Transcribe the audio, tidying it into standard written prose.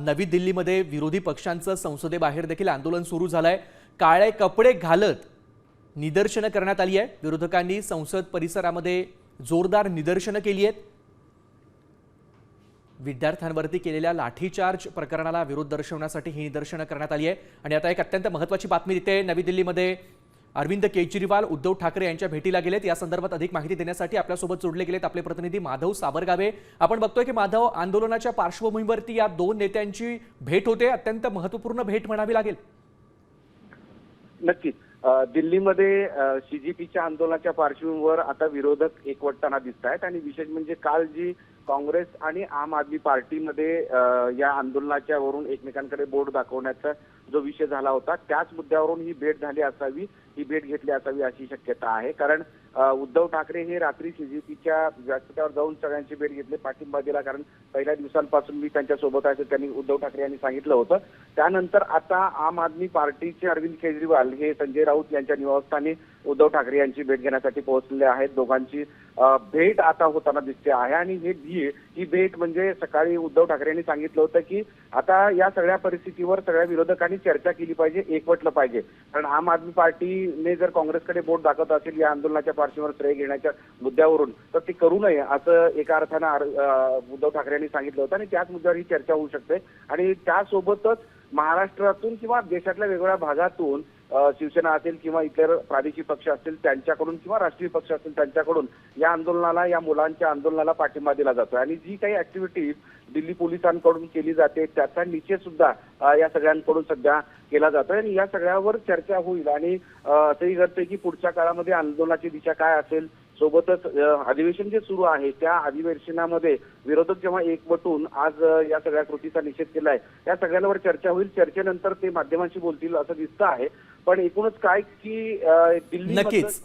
नवी दिल्लीमध्ये विरोधी पक्षांचं संसदेबाहेर देखील आंदोलन सुरू झालंय। काळे कपडे घालत निदर्शनं करण्यात आली आहे। विरोधकांनी संसद परिसरामध्ये जोरदार निदर्शनं केली आहेत। विद्यार्थ्यांवरती केलेल्या लाठीचार्ज प्रकरणाला विरोध दर्शवण्यासाठी ही निदर्शनं करण्यात आली आहे। आणि आता एक अत्यंत महत्त्वाची बातमी देते। नवी दिल्लीमध्ये अरविंद केजरीवाल उद्धव ठाकरे यांच्या भेटीला गेलेत। या संदर्भात अधिक माहिती देण्यासाठी आपल्यासोबत जोडले गेलेत आपले प्रतिनिधी माधव साबरगावे। आपण बघतोय की माधव, आंदोलनाच्या पार्श्वभूमीवरती या दोन नेत्यांची भेट होते। अत्यंत महत्त्वपूर्ण भेट म्हणावी लागेल। नक्कीच दिल्लीमध्ये सीजेपीच्या आंदोलनाच्या पार्श्वभूमीवर आता विरोधक एकवटताना दिसत आहेत आणि विशेष म्हणजे काल जी काँग्रेस आणि आम आदमी पार्टीमध्ये या आंदोलनाच्या वरून एकमेकांकडे बोट दाखवण्याचा जो विषय झाला होता त्याच मुद्द्यावरून ही भेट झाली असावी, ही भेट घेतली असावी अशी शक्यता आहे। कारण उद्धव ठाकरे हे रात्री सीजेपीच्या व्यासपीठावर जाऊन सगळ्यांची भेट घेतली, पाठिंबा दिला। कारण पहिल्या दिवसांपासून मी त्यांच्या सोबत आहे असं त्यांनी उद्धव ठाकरे यांनी सांगितलं होतं। त्यानंतर आता आम आदमी पार्टीचे अरविंद केजरीवाल हे संजय राऊत यांच्या निवासस्थानी उद्धव ठाकरे यांची भेट घेण्यासाठी पोहोचलेले आहेत। दोघांची भेट आता होताना दिसते आहे आणि ही भेट म्हणजे सकाळी उद्धव ठाकरे यांनी सांगितलं होतं की आता या सगळ्या परिस्थितीवर सगळ्या विरोधकांनी चर्चा केली पाहिजे, एकवटलं पाहिजे। कारण आम आदमी पार्टीने जर काँग्रेसकडे बोट दाखवत असेल या आंदोलनाच्या पार्श्वभूमीवर श्रेय घेण्याच्या मुद्द्यावरून तर ते करू नये असं एका अर्थानं उद्धव ठाकरे यांनी सांगितलं होतं आणि त्याच मुद्द्यावर ही चर्चा होऊ शकते। आणि त्यासोबतच महाराष्ट्रातून किंवा देशातल्या वेगवेगळ्या भागातून शिवसेना असेल किंवा इतर प्रादेशिक पक्ष असतील त्यांच्याकडून किंवा राष्ट्रीय पक्ष असतील त्यांच्याकडून या आंदोलनाला, या मुलांच्या आंदोलनाला पाठिंबा दिला जातोय। आणि जी काही ऍक्टिव्हिटीज दिल्ली पोलिसांकडून केली जाते त्याचा निषेध सुद्धा या सगळ्यांकडून सध्या केला जातोय आणि या सगळ्यावर चर्चा होईल आणि असंही घडतंय की पुढच्या काळामध्ये आंदोलनाची दिशा काय असेल। सोबतच अधिवेशन जे सुरू आहे त्या अधिवेशनामध्ये विरोधक जेव्हा एकवटून आज या सगळ्या कृतीचा निषेध केलाय त्या सगळ्यांवर चर्चा होईल। चर्चेनंतर ते माध्यमांशी बोलतील असं दिसतं आहे। पण एकूणच काय की दिल्ली नक्कीच